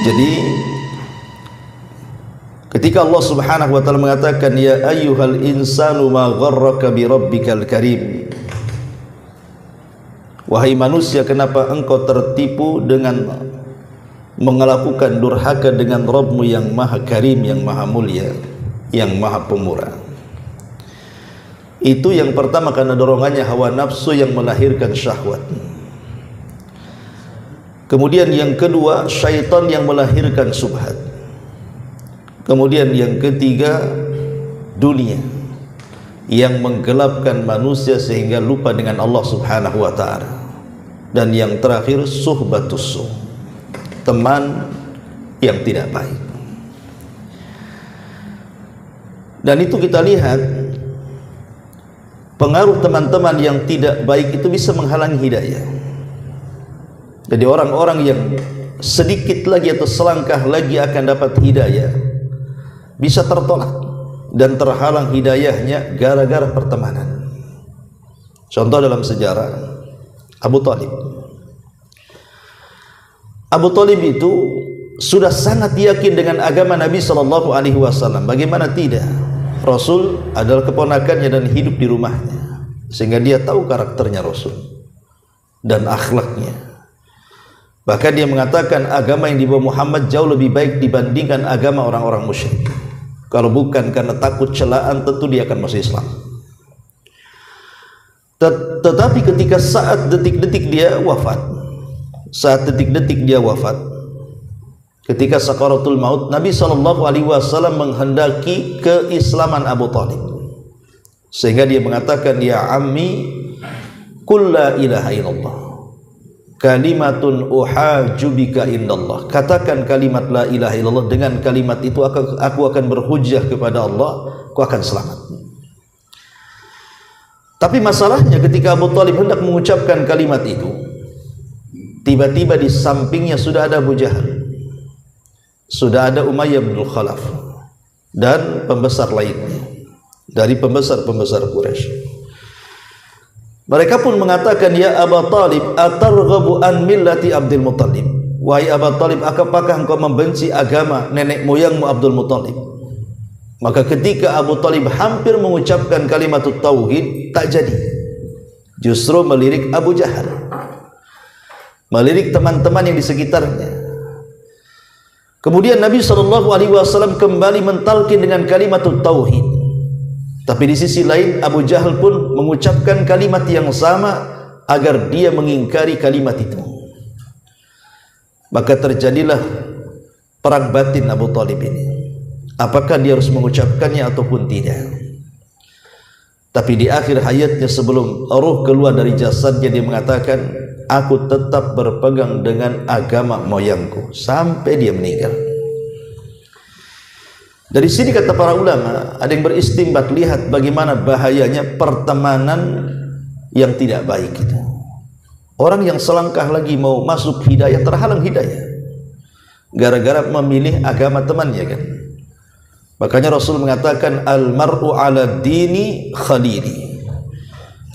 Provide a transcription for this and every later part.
Jadi ketika Allah Subhanahu wa taala mengatakan ya ayyuhal insanu ma gharraka bi rabbikal karim, wahai manusia, kenapa engkau tertipu dengan melakukan durhaka dengan Rabbmu yang maha karim, yang maha mulia, yang maha pemurah. Itu yang pertama, karena dorongannya hawa nafsu yang melahirkan syahwat. Kemudian yang kedua, syaitan yang melahirkan subhat. Kemudian yang ketiga, dunia yang menggelapkan manusia sehingga lupa dengan Allah Subhanahu wa taala. Dan yang terakhir, suhbatus su', teman yang tidak baik. Dan itu kita lihat, pengaruh teman-teman yang tidak baik itu bisa menghalangi hidayah. Jadi orang-orang yang sedikit lagi atau selangkah lagi akan dapat hidayah bisa tertolak dan terhalang hidayahnya gara-gara pertemanan. Contoh dalam sejarah, Abu Talib. Abu Talib itu sudah sangat yakin dengan agama Nabi SAW. Bagaimana tidak? Rasul adalah keponakannya dan hidup di rumahnya, sehingga dia tahu karakternya Rasul dan akhlaknya. Bahkan dia mengatakan agama yang dibawa Muhammad jauh lebih baik dibandingkan agama orang-orang musyrik. Kalau bukan karena takut celaan, tentu dia akan masuk Islam. Tetapi ketika saat detik-detik dia wafat, ketika sakaratul maut, Nabi SAW menghendaki keislaman Abu Talib, sehingga dia mengatakan, ya ammi qul la ilaha illallah kalimatun uhaju bika indallah. Katakan kalimat la ilaha illallah, dengan kalimat itu aku akan berhujjah kepada Allah, aku akan selamat. Tapi masalahnya ketika Abu Talib hendak mengucapkan kalimat itu, tiba-tiba di sampingnya sudah ada Abu Jahal, sudah ada Umayyah bin Khalaf, dan pembesar lainnya dari pembesar-pembesar Quraisy. Mereka pun mengatakan, ya Abu Talib, atarghabu an millati Abdul Muttalib. Wahai Abu Talib, apakah engkau membenci agama nenek moyangmu Abdul Muttalib? Maka ketika Abu Talib hampir mengucapkan kalimat tauhid, tak jadi. Justru melirik Abu Jahal, melirik teman-teman yang di sekitarnya. Kemudian Nabi SAW kembali mentalkin dengan kalimat tauhid. Tapi di sisi lain Abu Jahal pun mengucapkan kalimat yang sama agar dia mengingkari kalimat itu. Maka terjadilah perang batin Abu Talib ini. Apakah dia harus mengucapkannya ataupun tidak? Tapi di akhir hayatnya, sebelum ruh keluar dari jasadnya, dia mengatakan, aku tetap berpegang dengan agama moyangku sampai dia meninggal. Dari sini kata para ulama, ada yang beristimbat, lihat bagaimana bahayanya pertemanan yang tidak baik itu. Orang yang selangkah lagi mau masuk hidayah terhalang hidayah gara-gara memilih agama temannya, kan. Makanya Rasul mengatakan, al mar'u ala dini khalili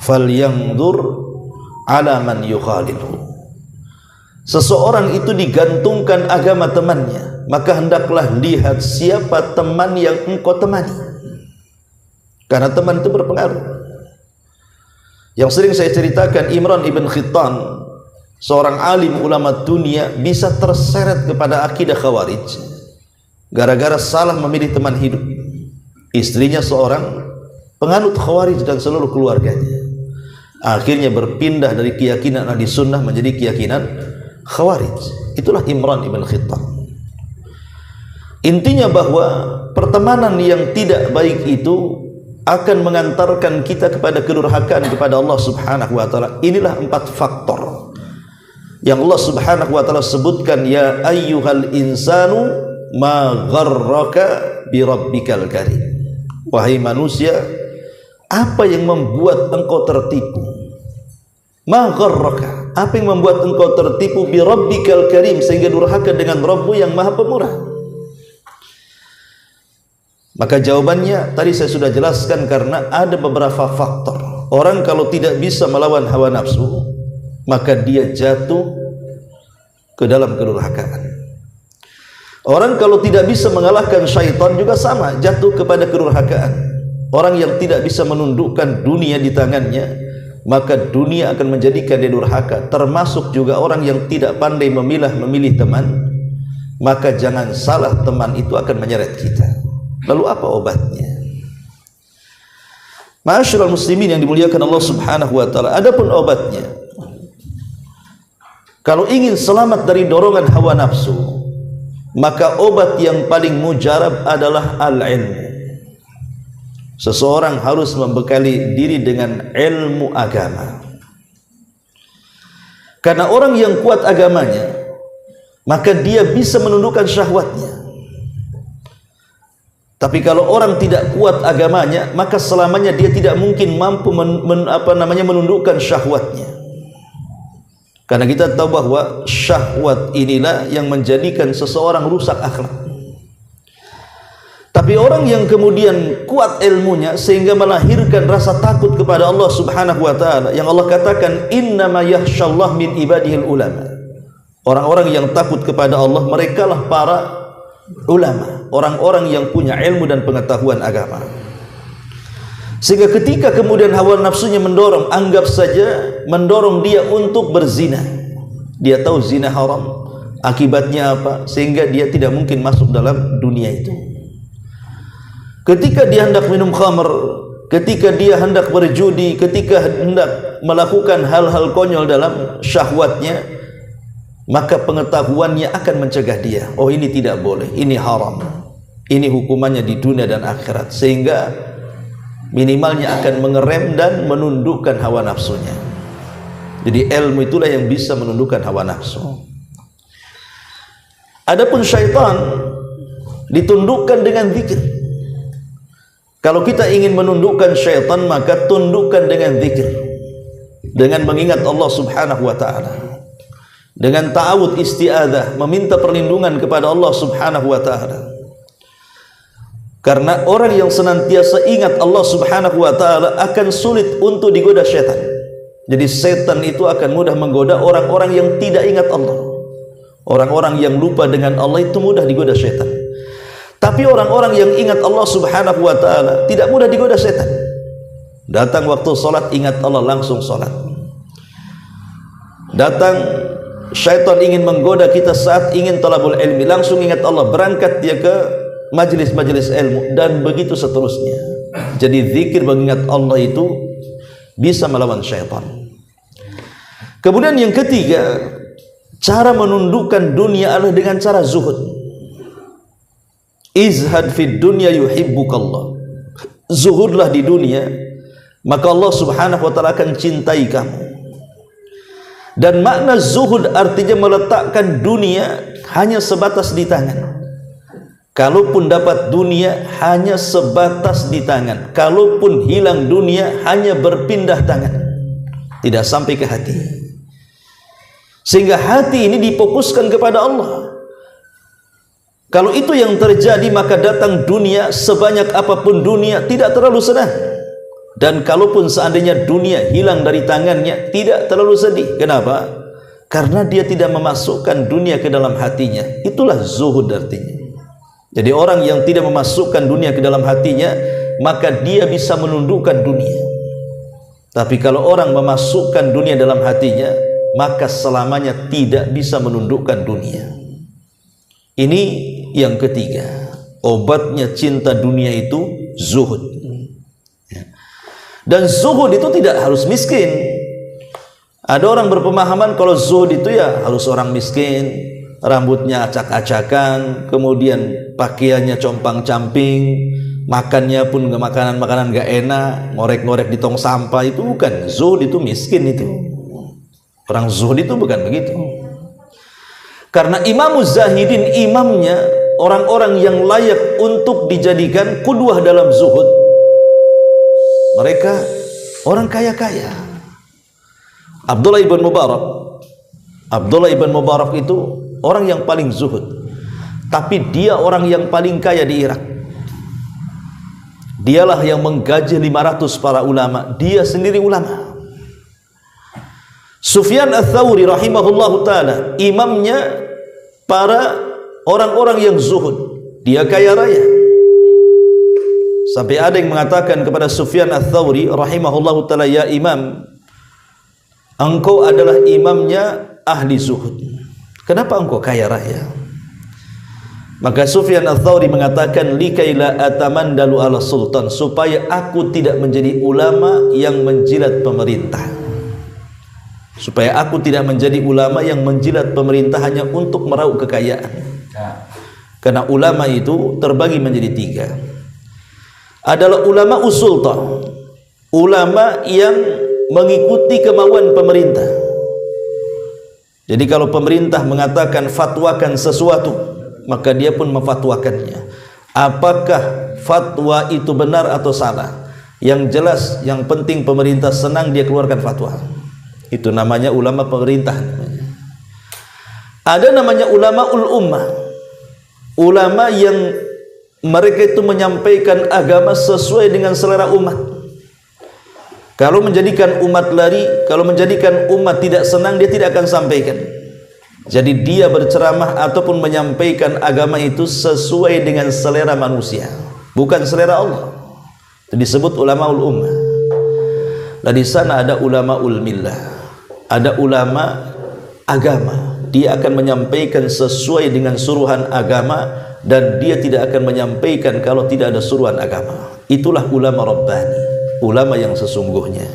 falyanzur ala man yukhalilhu. Seseorang itu digantungkan agama temannya, maka hendaklah lihat siapa teman yang engkau temani, karena teman itu berpengaruh. Yang sering saya ceritakan, Imran ibn Khittan, seorang alim ulama dunia, bisa terseret kepada akidah Khawarij gara-gara salah memilih teman hidup. Istrinya seorang penganut Khawarij dan seluruh keluarganya akhirnya berpindah dari keyakinan ahli sunnah menjadi keyakinan Khawarij. Itulah Imran ibn Khittan. Intinya bahwa pertemanan yang tidak baik itu akan mengantarkan kita kepada kedurhakaan kepada Allah Subhanahu wa taala. Inilah 4 faktor yang Allah Subhanahu wa taala sebutkan, ya ayyuhal insanu ma gharraka bi rabbikal karim. Wahai manusia, apa yang membuat engkau tertipu? Ma gharraka, apa yang membuat engkau tertipu bi rabbikal karim, sehingga durhaka dengan Rabbmu yang maha pemurah? Maka jawabannya tadi saya sudah jelaskan, karena ada beberapa faktor. Orang kalau tidak bisa melawan hawa nafsu, maka dia jatuh ke dalam kedurhakaan. Orang kalau tidak bisa mengalahkan syaitan juga sama, jatuh kepada kedurhakaan. Orang yang tidak bisa menundukkan dunia di tangannya, maka dunia akan menjadikan dia durhaka. Termasuk juga orang yang tidak pandai memilih teman, maka jangan salah, teman itu akan menyeret kita. Lalu apa obatnya? Ma'asyiral muslimin yang dimuliakan Allah Subhanahu wa taala, adapun obatnya, kalau ingin selamat dari dorongan hawa nafsu, maka obat yang paling mujarab adalah al-ilmu. Seseorang harus membekali diri dengan ilmu agama. Karena orang yang kuat agamanya, maka dia bisa menundukkan syahwatnya. Tapi kalau orang tidak kuat agamanya, maka selamanya dia tidak mungkin mampu menundukkan syahwatnya. Karena kita tahu bahwa syahwat inilah yang menjadikan seseorang rusak akhlak. Tapi orang yang kemudian kuat ilmunya sehingga melahirkan rasa takut kepada Allah Subhanahu wa taala, yang Allah katakan innama yakhsyallah min ibadihil ulama. Orang-orang yang takut kepada Allah, merekalah para ulama, orang-orang yang punya ilmu dan pengetahuan agama. Sehingga ketika kemudian hawa nafsunya mendorong, anggap saja mendorong dia untuk berzina. Dia tahu zina haram, akibatnya apa, sehingga dia tidak mungkin masuk dalam dunia itu. Ketika dia hendak minum khamr, ketika dia hendak berjudi, ketika hendak melakukan hal-hal konyol dalam syahwatnya, maka pengetahuannya akan mencegah dia, oh ini tidak boleh, ini haram, ini hukumannya di dunia dan akhirat, sehingga minimalnya akan mengerem dan menundukkan hawa nafsunya. Jadi ilmu itulah yang bisa menundukkan hawa nafsu. Adapun syaitan ditundukkan dengan zikir. Kalau kita ingin menundukkan syaitan, maka tundukkan dengan zikir, dengan mengingat Allah Subhanahu wa taala, dengan ta'awud isti'adzah, meminta perlindungan kepada Allah Subhanahu wa taala. Karena orang yang senantiasa ingat Allah Subhanahu wa taala akan sulit untuk digoda syaitan. Jadi setan itu akan mudah menggoda orang-orang yang tidak ingat Allah. Orang-orang yang lupa dengan Allah itu mudah digoda syaitan. Tapi orang-orang yang ingat Allah Subhanahu wa taala tidak mudah digoda setan. Datang waktu salat, ingat Allah, langsung salat. Datang syaitan ingin menggoda kita saat ingin talabul ilmi, langsung ingat Allah, berangkat dia ke majelis-majelis ilmu, dan begitu seterusnya. Jadi zikir mengingat Allah itu bisa melawan syaitan. Kemudian yang ketiga, cara menundukkan dunia adalah dengan cara zuhud. Izhad fid dunya yuhibbukallah. Zuhudlah di dunia, maka Allah Subhanahu wa taala akan cintai kamu. Dan makna zuhud artinya meletakkan dunia hanya sebatas di tangan. Kalaupun dapat dunia hanya sebatas di tangan, kalaupun hilang dunia hanya berpindah tangan, tidak sampai ke hati. Sehingga hati ini difokuskan kepada Allah. Kalau itu yang terjadi, maka datang dunia sebanyak apapun dunia tidak terlalu senang. Dan kalaupun seandainya dunia hilang dari tangannya, tidak terlalu sedih. Kenapa? Karena dia tidak memasukkan dunia ke dalam hatinya. Itulah zuhud artinya. Jadi orang yang tidak memasukkan dunia ke dalam hatinya, maka dia bisa menundukkan dunia. Tapi kalau orang memasukkan dunia dalam hatinya, maka selamanya tidak bisa menundukkan dunia. Ini yang ketiga, obatnya cinta dunia itu zuhud. Dan zuhud itu tidak harus miskin. Ada orang berpemahaman kalau zuhud itu ya harus orang miskin, rambutnya acak-acakan, kemudian pakaiannya compang-camping, makannya pun makanan-makanan gak enak, ngorek-ngorek di tong sampah. Itu bukan zuhud, itu miskin itu. Orang zuhud itu bukan begitu. Karena Imam Zahidin, imamnya orang-orang yang layak untuk dijadikan qudwah dalam zuhud, mereka orang kaya-kaya. Abdullah ibn Mubarak itu orang yang paling zuhud, tapi dia orang yang paling kaya di Irak. Dialah yang menggaji 500 para ulama, dia sendiri ulama. Sufyan ats-Tsauri rahimahullahu taala, imamnya para orang-orang yang zuhud, dia kaya raya. Sampai ada yang mengatakan kepada Sufyan Ats-Tsauri rahimahullahu taala, ya imam, engkau adalah imamnya ahli zuhud, kenapa engkau kaya raya? Maka Sufyan Ats-Tsauri mengatakan, likaila atamandalu ala sultan, supaya aku tidak menjadi ulama yang menjilat pemerintah, supaya aku tidak menjadi ulama yang menjilat pemerintah hanya untuk meraup kekayaan. Karena ulama itu terbagi menjadi tiga. Adalah ulama usultan, ulama yang mengikuti kemauan pemerintah. Jadi kalau pemerintah mengatakan fatwakan sesuatu, maka dia pun memfatwakannya. Apakah fatwa itu benar atau salah? Yang jelas, yang penting pemerintah senang, dia keluarkan fatwa. Itu namanya ulama pemerintah. Ada namanya ulama ummah, ulama yang mereka itu menyampaikan agama sesuai dengan selera umat. Kalau menjadikan umat lari, kalau menjadikan umat tidak senang, dia tidak akan sampaikan. Jadi dia berceramah ataupun menyampaikan agama itu sesuai dengan selera manusia, bukan selera Allah. Itu disebut ulama ummah. Dan di sana ada ulama millah, ada ulama agama. Dia akan menyampaikan sesuai dengan suruhan agama, dan dia tidak akan menyampaikan kalau tidak ada suruhan agama. Itulah ulama rabbani, ulama yang sesungguhnya.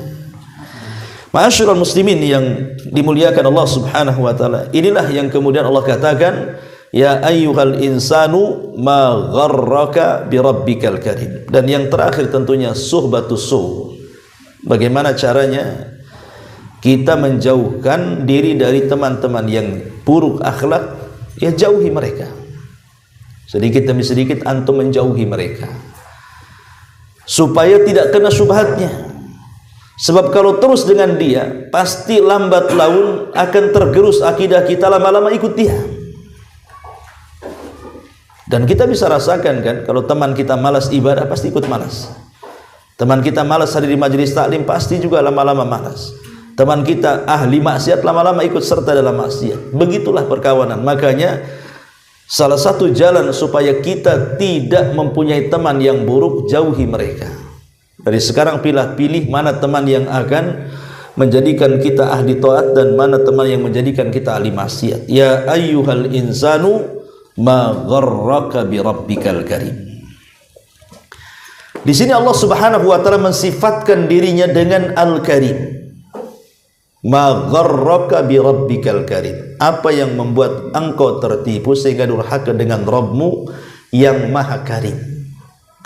Ma'asyiral muslimin yang dimuliakan Allah Subhanahu wa taala, inilah yang kemudian Allah katakan, ya ayyuhal insanu ma gharraka bi rabbikal karim. Dan yang terakhir tentunya suhbatus su. Bagaimana caranya kita menjauhkan diri dari teman-teman yang buruk akhlak? Ya jauhi mereka. Sedikit demi sedikit antum menjauhi mereka, supaya tidak kena syubhatnya. Sebab kalau terus dengan dia, pasti lambat laun akan tergerus akidah kita, lama-lama ikut dia. Dan kita bisa rasakan kan, kalau teman kita malas ibadah, pasti ikut malas. Teman kita malas hadir di majelis taklim, pasti juga lama-lama malas. Teman kita ahli maksiat, lama-lama ikut serta dalam maksiat. Begitulah perkawanan. Makanya salah satu jalan supaya kita tidak mempunyai teman yang buruk, jauhi mereka. Dari sekarang pilih mana teman yang akan menjadikan kita ahli taat dan mana teman yang menjadikan kita ahli maksiat. Ya ayyuhal insanu ma gharraka bi rabbikal karim. Di sini Allah Subhanahu wa taala mensifatkan dirinya dengan Al-Karim. Ma gharraka bi rabbikal karim. Apa yang membuat engkau tertipu sehingga durhaka dengan Rabbmu yang Maha Karim.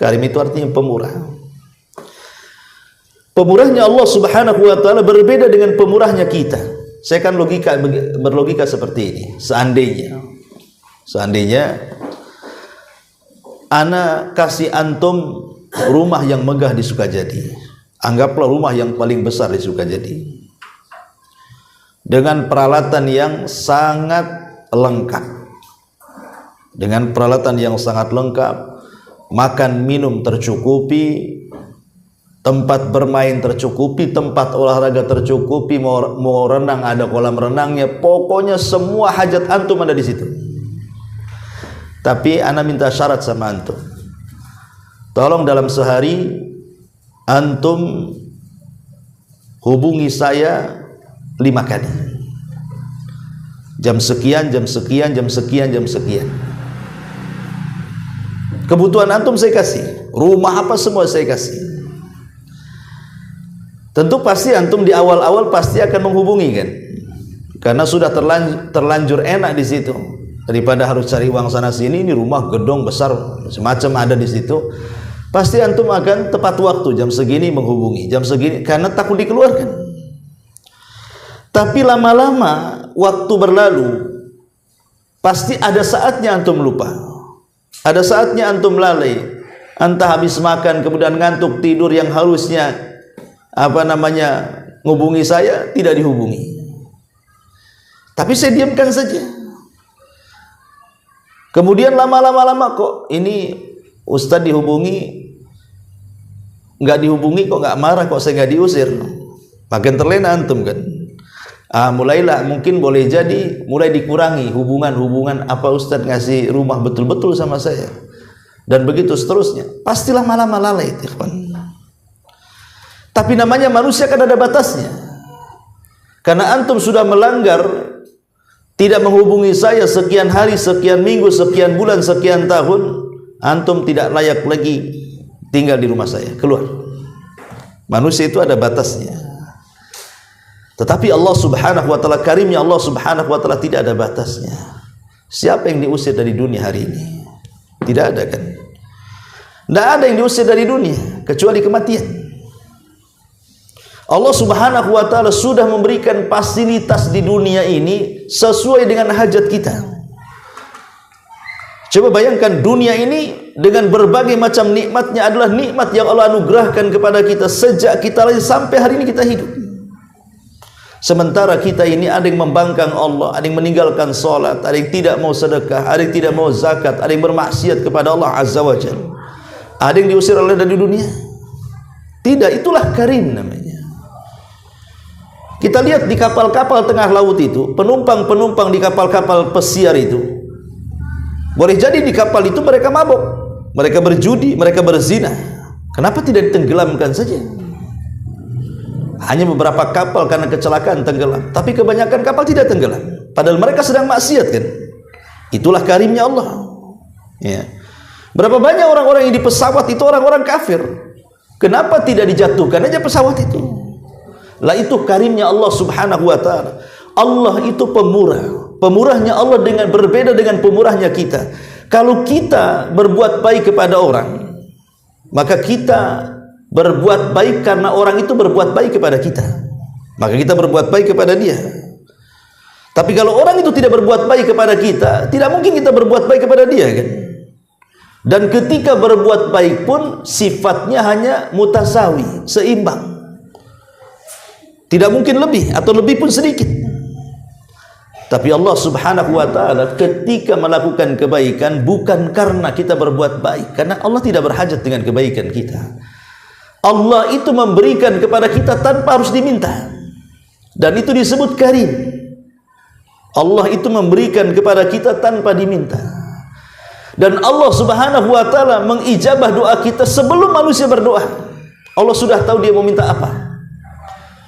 Karim itu artinya pemurah. Pemurahnya Allah Subhanahu wa taala berbeda dengan pemurahnya kita. Saya kan berlogika seperti ini. Seandainya ana kasih antum rumah yang megah di Sukajadi. Anggaplah rumah yang paling besar di Sukajadi, dengan peralatan yang sangat lengkap. Dengan peralatan yang sangat lengkap, makan minum tercukupi, tempat bermain tercukupi, tempat olahraga tercukupi, mau renang ada kolam renangnya, pokoknya semua hajat antum ada di situ. Tapi ana minta syarat sama antum. Tolong dalam sehari antum hubungi saya 5 kali. Jam sekian, jam sekian, jam sekian, jam sekian. Kebutuhan antum saya kasih, rumah apa semua saya kasih. Tentu pasti antum di awal-awal pasti akan menghubungi kan, karena sudah terlanjur enak di situ. Daripada harus cari uang sana sini, ini rumah gedong besar semacam ada di situ. Pasti antum akan tepat waktu, jam segini menghubungi, jam segini, karena takut dikeluarkan. Tapi lama-lama waktu berlalu, pasti ada saatnya antum lupa, ada saatnya antum lalai, entah habis makan kemudian ngantuk tidur, yang harusnya ngubungi saya tidak dihubungi, tapi saya diamkan saja. Kemudian lama-lama kok ini Ustadz dihubungi, nggak dihubungi kok nggak marah, kok saya nggak diusir, makin terlena antum kan. Mulailah, mungkin boleh jadi mulai dikurangi hubungan-hubungan, apa Ustaz ngasih rumah betul-betul sama saya, dan begitu seterusnya. Pastilah malah lalai, ikhwan. Tapi namanya manusia kan ada batasnya. Karena antum sudah melanggar, tidak menghubungi saya sekian hari, sekian minggu, sekian bulan, sekian tahun, antum tidak layak lagi tinggal di rumah saya, keluar. Manusia itu ada batasnya. Tetapi Allah subhanahu wa ta'ala, karimnya Allah subhanahu wa ta'ala tidak ada batasnya. Siapa yang diusir dari dunia hari ini? Tidak ada kan? Tidak ada yang diusir dari dunia kecuali kematian. Allah subhanahu wa ta'ala sudah memberikan fasilitas di dunia ini sesuai dengan hajat kita. Coba bayangkan, dunia ini dengan berbagai macam nikmatnya adalah nikmat yang Allah anugerahkan kepada kita sejak kita lahir sampai hari ini kita hidup. Sementara kita ini ada yang membangkang Allah, ada yang meninggalkan salat, ada yang tidak mau sedekah, ada yang tidak mau zakat, ada yang bermaksiat kepada Allah Azza wa Jalla. Ada yang diusir oleh dari dunia. Tidak, itulah karim namanya. Kita lihat di kapal-kapal tengah laut itu, penumpang-penumpang di kapal-kapal pesiar itu, boleh jadi di kapal itu mereka mabuk, mereka berjudi, mereka berzina. Kenapa tidak ditenggelamkan saja? Hanya beberapa kapal karena kecelakaan tenggelam, tapi kebanyakan kapal tidak tenggelam, padahal mereka sedang maksiat kan. Itulah karimnya Allah ya. Berapa banyak orang-orang yang di pesawat itu orang-orang kafir, kenapa tidak dijatuhkan aja pesawat itu? Lah itu karimnya Allah subhanahu wa ta'ala. Allah itu pemurah. Pemurahnya Allah dengan berbeda dengan pemurahnya kita. Kalau kita berbuat baik kepada orang, maka kita berbuat baik karena orang itu berbuat baik kepada kita, maka kita berbuat baik kepada dia. Tapi kalau orang itu tidak berbuat baik kepada kita, tidak mungkin kita berbuat baik kepada dia kan? Dan ketika berbuat baik pun sifatnya hanya mutasawi, seimbang. Tidak mungkin lebih atau lebih pun sedikit. Tapi Allah subhanahu wa ta'ala ketika melakukan kebaikan bukan karena kita berbuat baik, karena Allah tidak berhajat dengan kebaikan kita. Allah itu memberikan kepada kita tanpa harus diminta, dan itu disebut karim. Allah itu memberikan kepada kita tanpa diminta, dan Allah subhanahu wa ta'ala mengijabah doa kita sebelum manusia berdoa. Allah sudah tahu dia mau minta apa.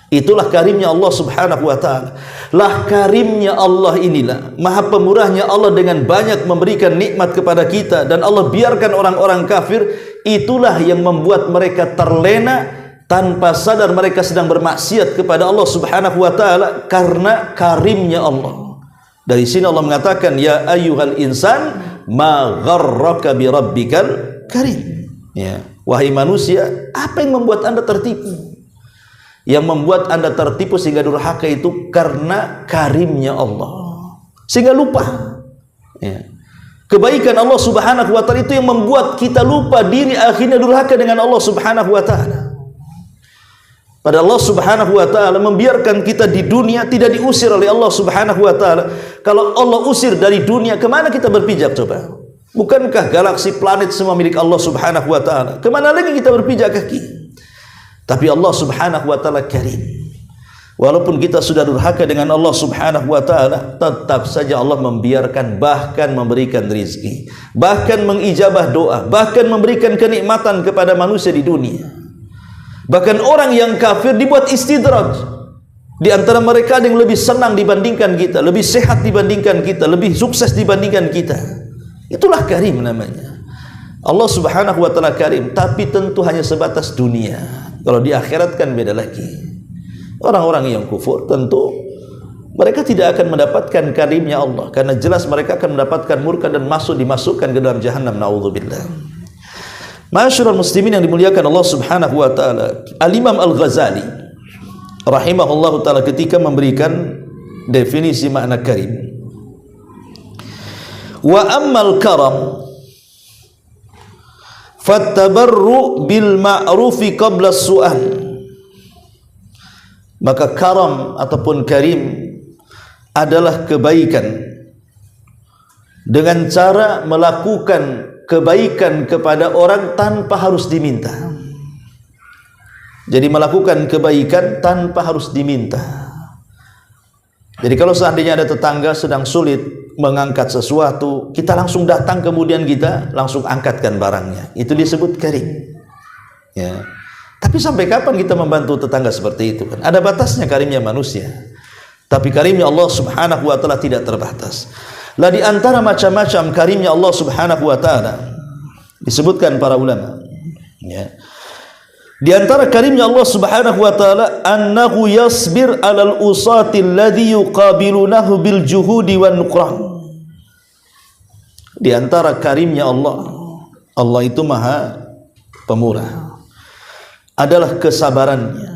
Itulah karimnya Allah subhanahu wa ta'ala. Lah karimnya Allah inilah, maha pemurahnya Allah dengan banyak memberikan nikmat kepada kita, dan Allah biarkan orang-orang kafir. Itulah yang membuat mereka terlena tanpa sadar mereka sedang bermaksiat kepada Allah subhanahu wa ta'ala karena karimnya Allah. Dari sini Allah mengatakan, ya ayyuhal insan ma gharraka bi rabbikal karim ya. Wahai manusia, apa yang membuat anda tertipu? Yang membuat anda tertipu sehingga durhaka itu karena karimnya Allah, sehingga lupa ya. Kebaikan Allah subhanahu wa ta'ala itu yang membuat kita lupa diri, akhirnya durhaka dengan Allah subhanahu wa ta'ala. Padahal Allah subhanahu wa ta'ala membiarkan kita di dunia, tidak diusir oleh Allah subhanahu wa ta'ala. Kalau Allah usir dari dunia, kemana kita berpijak coba? Bukankah galaksi, planet semua milik Allah subhanahu wa ta'ala? Kemana lagi kita berpijak kaki? Tapi Allah subhanahu wa ta'ala karim. Walaupun kita sudah durhaka dengan Allah subhanahu wa ta'ala, tetap saja Allah membiarkan, bahkan memberikan rizki, bahkan mengijabah doa, bahkan memberikan kenikmatan kepada manusia di dunia. Bahkan orang yang kafir dibuat istidraj. Di antara mereka ada yang lebih senang dibandingkan kita, lebih sehat dibandingkan kita, lebih sukses dibandingkan kita. Itulah karim namanya. Allah subhanahu wa ta'ala karim, tapi tentu hanya sebatas dunia. Kalau di akhirat kan beda lagi. Orang-orang yang kufur tentu mereka tidak akan mendapatkan karimnya Allah, karena jelas mereka akan mendapatkan murka dan dimasukkan ke dalam jahannam. Naudzubillah. Ma'asyiral muslimin yang dimuliakan Allah subhanahu wa ta'ala, Al-Imam Al-Ghazali rahimahullah ta'ala ketika memberikan definisi makna karim, wa ammal karam fattabarru bil ma'rufi qabla su'al. Maka karam ataupun karim adalah kebaikan dengan cara melakukan kebaikan kepada orang tanpa harus diminta. Jadi melakukan kebaikan tanpa harus diminta. Jadi kalau seandainya ada tetangga sedang sulit mengangkat sesuatu, kita langsung datang, kemudian kita langsung angkatkan barangnya. Itu disebut karim. Ya. Tapi sampai kapan kita membantu tetangga seperti itu kan? Ada batasnya karimnya manusia. Tapi karimnya Allah Subhanahu wa taala tidak terbatas. Lah di antara macam-macam karimnya Allah Subhanahu wa taala disebutkan para ulama, ya. Di antara karimnya Allah Subhanahu wa taala annahu yasbir 'alal usati alladhi yuqabilunahu bil juhudi wan nuqran. Di antara karimnya Allah, Allah itu Maha Pemurah, adalah kesabarannya.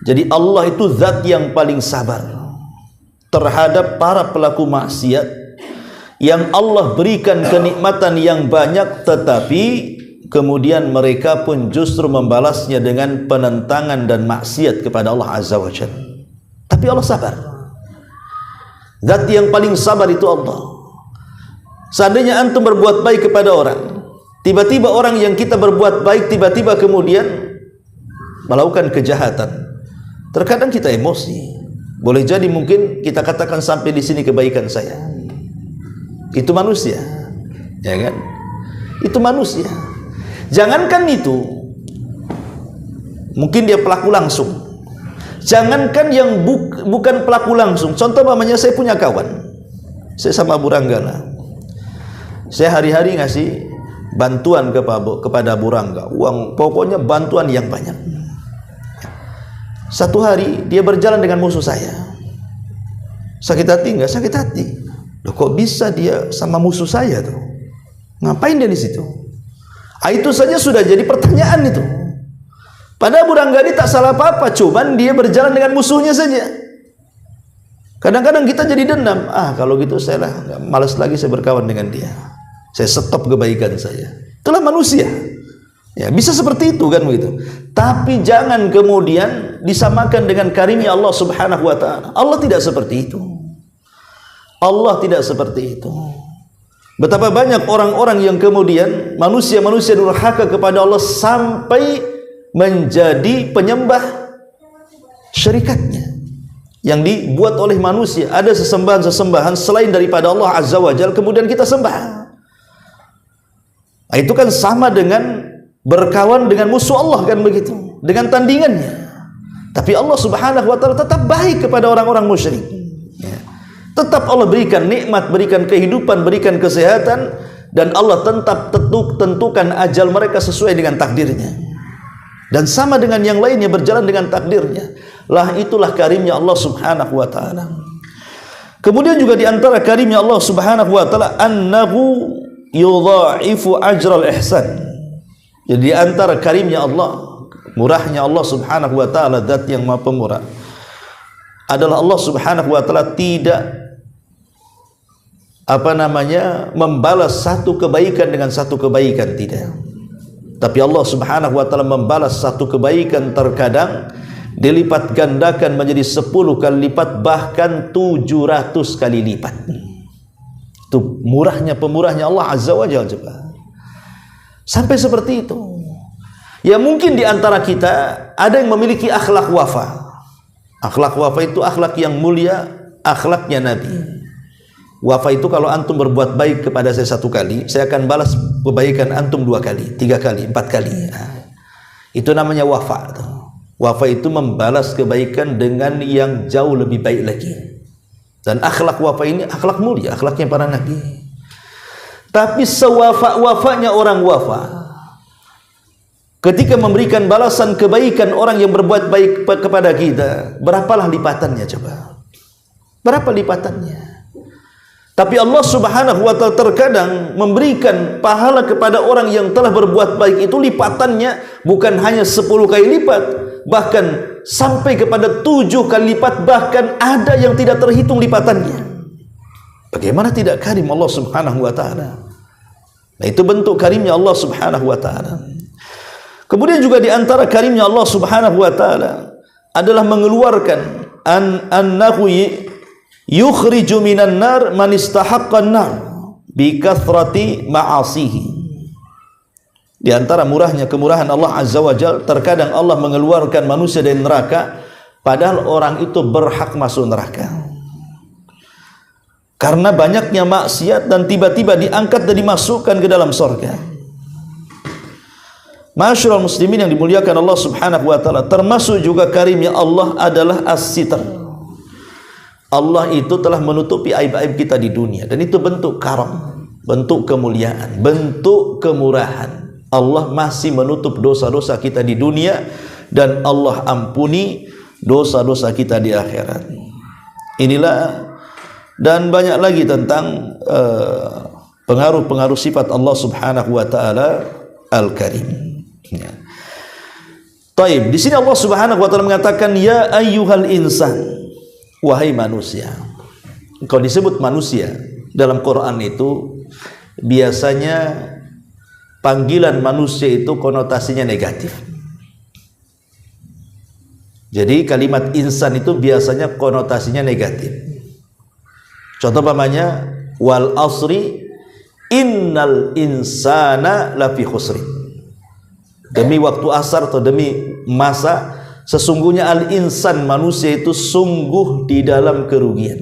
Jadi Allah itu zat yang paling sabar terhadap para pelaku maksiat yang Allah berikan kenikmatan yang banyak, tetapi kemudian mereka pun justru membalasnya dengan penentangan dan maksiat kepada Allah Azza wa Jalla. Tapi Allah sabar. Zat yang paling sabar itu Allah. Seandainya antum berbuat baik kepada orang, tiba-tiba orang yang kita berbuat baik tiba-tiba kemudian melakukan kejahatan, terkadang kita emosi. Boleh jadi mungkin kita katakan sampai di sini kebaikan saya. Itu manusia, ya kan? Itu manusia. Jangankan itu, mungkin dia pelaku langsung. Jangankan yang bukan pelaku langsung. Contoh namanya, saya punya kawan, saya sama Buranggana. Saya hari-hari ngasih bantuan kepada Burangga, uang, pokoknya bantuan yang banyak. Satu hari dia berjalan dengan musuh saya. Sakit hati enggak? Sakit hati. Loh, kok bisa dia sama musuh saya tuh? Ngapain dia di situ? Itu saja sudah jadi pertanyaan itu. Padahal Burangga ini tak salah apa-apa, cuman dia berjalan dengan musuhnya saja. Kadang-kadang kita jadi dendam. Kalau gitu saya lah malas lagi saya berkawan dengan dia. Saya stop kebaikan saya. Itulah manusia. Ya, bisa seperti itu kan begitu. Tapi jangan kemudian disamakan dengan karimnya Allah Subhanahu wa taala. Allah tidak seperti itu. Allah tidak seperti itu. Betapa banyak orang-orang yang kemudian manusia-manusia durhaka kepada Allah sampai menjadi penyembah syirikatnya yang dibuat oleh manusia. Ada sesembahan-sesembahan selain daripada Allah Azza wa Jalla, kemudian kita sembah. Itu kan sama dengan berkawan dengan musuh Allah kan begitu, dengan tandingannya. Tapi Allah Subhanahu wa taala tetap baik kepada orang-orang musyrik. Tetap Allah berikan nikmat, berikan kehidupan, berikan kesehatan, dan Allah tetap tentukan ajal mereka sesuai dengan takdirnya. Dan sama dengan yang lainnya berjalan dengan takdirnya. Lah itulah karimnya Allah Subhanahu wa taala. Kemudian juga di antara karimnya Allah Subhanahu wa taala annahu yudha'ifu ajral ihsan. Jadi di antara karimnya Allah, murahnya Allah Subhanahu wa taala, zat yang Maha Pemurah, adalah Allah Subhanahu wa taala tidak membalas satu kebaikan dengan satu kebaikan, tidak. Tapi Allah Subhanahu wa taala membalas satu kebaikan terkadang dilipat gandakan menjadi 10 kali lipat, bahkan 700 kali lipat. Itu murahnya pemurahnya Allah Azza wa Jalla. Sampai seperti itu. Ya mungkin di antara kita ada yang memiliki akhlak wafa. Akhlak wafa itu akhlak yang mulia, akhlaknya Nabi. Wafa itu kalau antum berbuat baik kepada saya 1 kali, saya akan balas kebaikan antum 2 kali, 3 kali, 4 kali. Itu namanya wafa. Wafa itu membalas kebaikan dengan yang jauh lebih baik lagi. Dan akhlak wafa ini akhlak mulia, akhlaknya para nabi. Tapi sewafa-wafanya orang wafa, ketika memberikan balasan kebaikan orang yang berbuat baik kepada kita, berapalah lipatannya coba? Berapa lipatannya? Tapi Allah Subhanahu wa taala terkadang memberikan pahala kepada orang yang telah berbuat baik itu lipatannya bukan hanya 10 kali lipat, bahkan sampai kepada 7 kali lipat, bahkan ada yang tidak terhitung lipatannya. Bagaimana tidak karim Allah Subhanahu wa taala? Nah, itu bentuk karimnya Allah Subhanahu wa taala. Kemudian juga di antara karimnya Allah Subhanahu wa taala adalah mengeluarkan annahu yukhriju minan nar man istahaqqan nar bi kathrati ma'asihi. Di antara murahnya kemurahan Allah Azza wa Jalla, terkadang Allah mengeluarkan manusia dari neraka padahal orang itu berhak masuk neraka karena banyaknya maksiat dan tiba-tiba diangkat dan dimasukkan ke dalam surga. Ma'asyiral muslimin yang dimuliakan Allah Subhanahu wa taala, termasuk juga karimnya Allah adalah as-sitr. Allah itu telah menutupi aib-aib kita di dunia, dan itu bentuk karam, bentuk kemuliaan, bentuk kemurahan. Allah masih menutup dosa-dosa kita di dunia, dan Allah ampuni dosa-dosa kita di akhirat. Inilah dan banyak lagi tentang pengaruh-pengaruh sifat Allah Subhanahu wa taala Al-Karim. Ya. Taib, di sini Allah Subhanahu wa taala mengatakan ya ayyuhal insan, wahai manusia. Kalau disebut manusia dalam Quran itu biasanya panggilan manusia itu konotasinya negatif. Jadi kalimat insan itu biasanya konotasinya negatif. Contoh umpamanya wal asri innal insana lafi khusri. Demi waktu asar atau demi masa, sesungguhnya al insan manusia itu sungguh di dalam kerugian.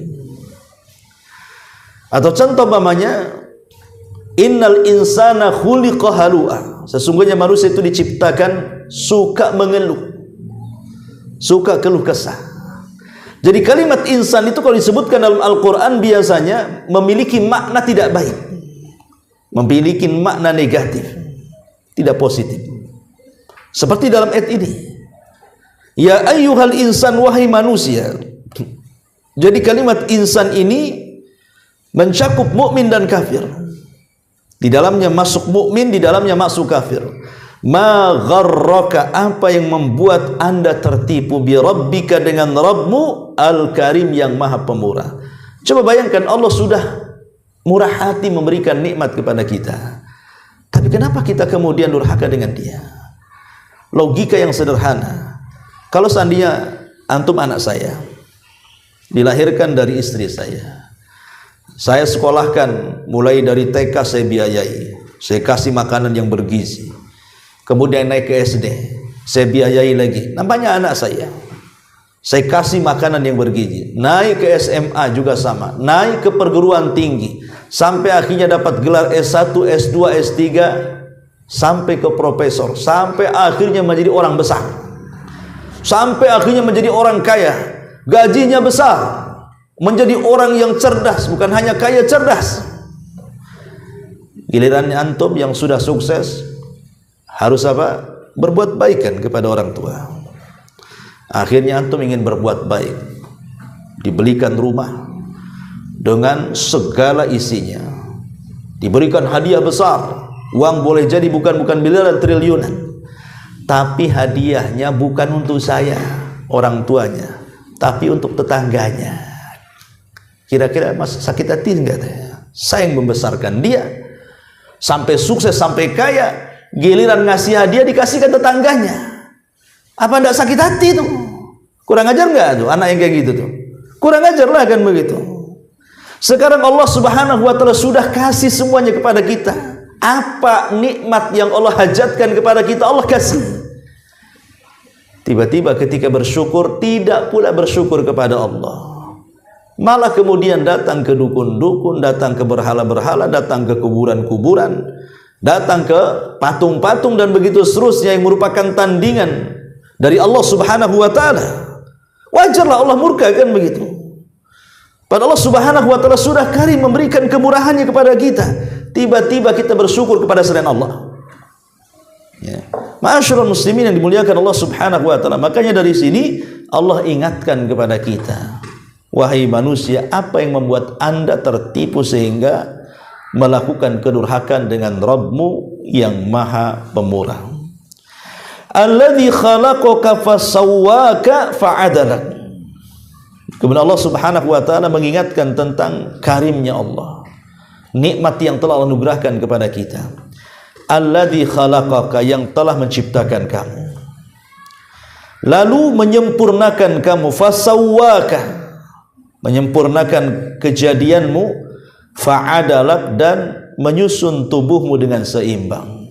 Atau contoh umpamanya innal insana khuliqa halu'a. Sesungguhnya manusia itu diciptakan suka mengeluh, suka keluh kesah. Jadi kalimat insan itu kalau disebutkan dalam Al-Quran biasanya memiliki makna tidak baik, memiliki makna negatif, tidak positif. Seperti dalam ayat ini, ya ayyuhal insan, wahai manusia. Jadi kalimat insan ini mencakup mukmin dan kafir. Di dalamnya masuk mukmin, di dalamnya masuk kafir. Ma gharraka, apa yang membuat anda tertipu, bi rabbika, dengan Rabbmu, Al-Karim, yang maha pemurah. Coba bayangkan, Allah sudah murah hati memberikan nikmat kepada kita, tapi kenapa kita kemudian durhaka dengan dia? Logika yang sederhana, kalau seandainya antum anak saya dilahirkan dari istri saya sekolahkan mulai dari TK, saya biayai, saya kasih makanan yang bergizi. Kemudian naik ke SD, saya biayai lagi, namanya anak saya kasih makanan yang bergizi. Naik ke SMA juga sama, naik ke perguruan tinggi, sampai akhirnya dapat gelar S1, S2, S3, sampai ke profesor, sampai akhirnya menjadi orang besar, sampai akhirnya menjadi orang kaya, gajinya besar, menjadi orang yang cerdas, bukan hanya kaya, cerdas. Gilirannya antum yang sudah sukses harus apa? Berbuat baik kepada orang tua. Akhirnya antum ingin berbuat baik, dibelikan rumah dengan segala isinya, diberikan hadiah besar, uang boleh jadi bukan miliaran, triliunan, tapi hadiahnya bukan untuk saya, orang tuanya, tapi untuk tetangganya. Kira-kira mas sakit hati enggak? Saya yang membesarkan dia sampai sukses, sampai kaya, giliran ngasih hadiah dikasihkan tetangganya. Apa enggak sakit hati itu? Kurang ajar enggak tuh anak yang kayak gitu tuh? Kurang ajar lah kan begitu. Sekarang Allah Subhanahu wa taala sudah kasih semuanya kepada kita. Apa nikmat yang Allah hajatkan kepada kita, Allah kasih. Tiba-tiba ketika bersyukur, tidak pula bersyukur kepada Allah, malah kemudian datang ke dukun-dukun, datang ke berhala-berhala, datang ke kuburan-kuburan, datang ke patung-patung, dan begitu seterusnya yang merupakan tandingan dari Allah Subhanahu wa taala. Wajarlah Allah murka kan begitu. Padahal Allah Subhanahu wa taala sudah karim memberikan kemurahannya kepada kita. Tiba-tiba kita bersyukur kepada selain Allah. Ya. Ma'asyiral muslimin yang dimuliakan Allah Subhanahu wa taala. Makanya dari sini Allah ingatkan kepada kita, wahai manusia, apa yang membuat anda tertipu sehingga melakukan kedurhakaan dengan Rabbmu yang maha pemurah. Alladzi khalaqaka fasawwaka fa'adalak. Kemudian Allah Subhanahu wa taala mengingatkan tentang karimnya Allah, nikmat yang telah Allah anugerahkan kepada kita. Alladzi khalaqaka, yang telah menciptakan kamu, lalu menyempurnakan kamu, fasawwaka, menyempurnakan kejadianmu, fa'adalak, dan menyusun tubuhmu dengan seimbang.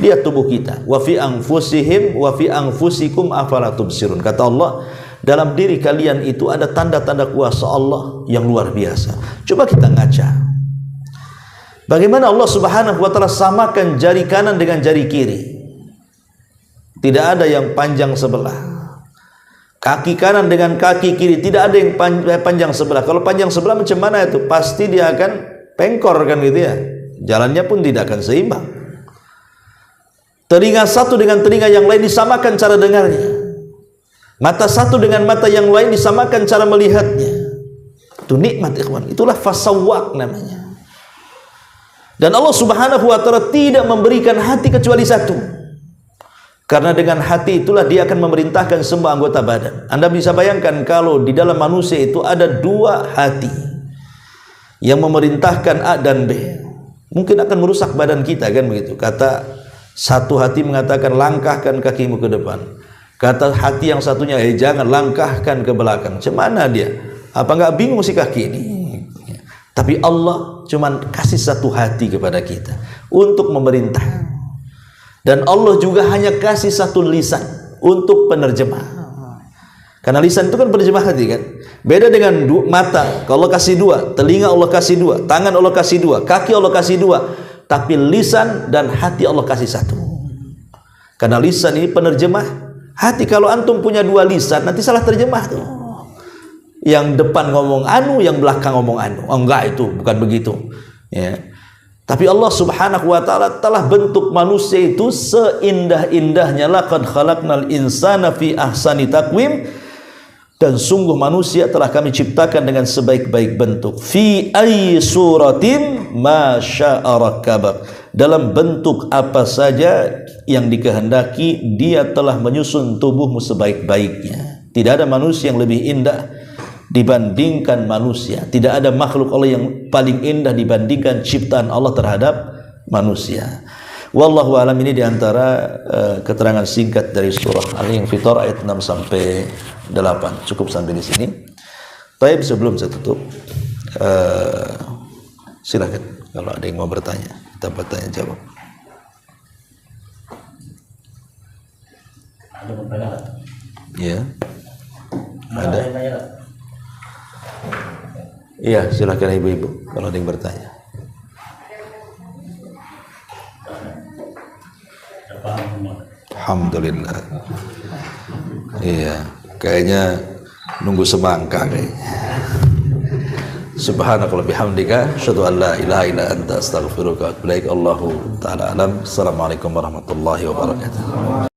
Lihat tubuh kita, wa fi anfusihim wa fi anfusikum afala tubsirun. Kata Allah, dalam diri kalian itu ada tanda-tanda kuasa Allah yang luar biasa. Coba kita ngaca. Bagaimana Allah Subhanahu wa taala samakan jari kanan dengan jari kiri. Tidak ada yang panjang sebelah. Kaki kanan dengan kaki kiri tidak ada yang panjang sebelah. Kalau panjang sebelah macam mana itu? Pasti dia akan pengkor kan gitu ya. Jalannya pun tidak akan seimbang. Telinga satu dengan telinga yang lain disamakan cara dengarnya. Mata satu dengan mata yang lain disamakan cara melihatnya. Itu nikmat ikhwan. Itulah fasawwaq namanya. Dan Allah Subhanahu wa taala tidak memberikan hati kecuali satu. Karena dengan hati itulah dia akan memerintahkan semua anggota badan. Anda bisa bayangkan kalau di dalam manusia itu ada dua hati yang memerintahkan A dan B. Mungkin akan merusak badan kita kan begitu. Kata satu hati mengatakan langkahkan kakimu ke depan. Kata hati yang satunya jangan langkahkan ke belakang. Cemana dia? Apa enggak bingung si kaki ini? Tapi Allah cuman kasih satu hati kepada kita untuk memerintah. Dan Allah juga hanya kasih satu lisan untuk penerjemah. Karena lisan itu kan penerjemah hati kan. Beda dengan mata. Kalau Allah kasih dua, telinga Allah kasih dua, tangan Allah kasih dua, kaki Allah kasih dua. Tapi lisan dan hati Allah kasih satu. Karena lisan ini penerjemah hati. Kalau antum punya dua lisan nanti salah terjemah tuh. Yang depan ngomong anu, yang belakang ngomong anu. Oh, enggak, itu bukan begitu ya. Tapi Allah Subhanahu wa taala telah bentuk manusia itu seindah-indahnya. Laqad khalaqnal insana fi ahsani taqwim. Dan sungguh manusia telah kami ciptakan dengan sebaik-baik bentuk. Fi ayyi suratin ma syaa rakkabak. Dalam bentuk apa saja yang dikehendaki, dia telah menyusun tubuhmu sebaik-baiknya. Tidak ada manusia yang lebih indah dibandingkan manusia. Tidak ada makhluk Allah yang paling indah dibandingkan ciptaan Allah terhadap manusia. Wallahu alam. Ini diantara keterangan singkat dari surah Al-Infitar ayat 6 sampai 8. Cukup sampai di sini. Baik, sebelum saya tutup, silakan kalau ada yang mau bertanya, kita bertanya jawab. Ada pertanyaan? Ya. Ada. Iya, silakan ibu-ibu kalau ada yang bertanya. Alhamdulillah. Iya, kayaknya nunggu semangka kayaknya. Subhanakallah bihamdika asyhadu an la ilaha illa anta astaghfiruka wa atubu ilaik. Allahu taala alam. Assalamualaikum warahmatullahi wabarakatuh.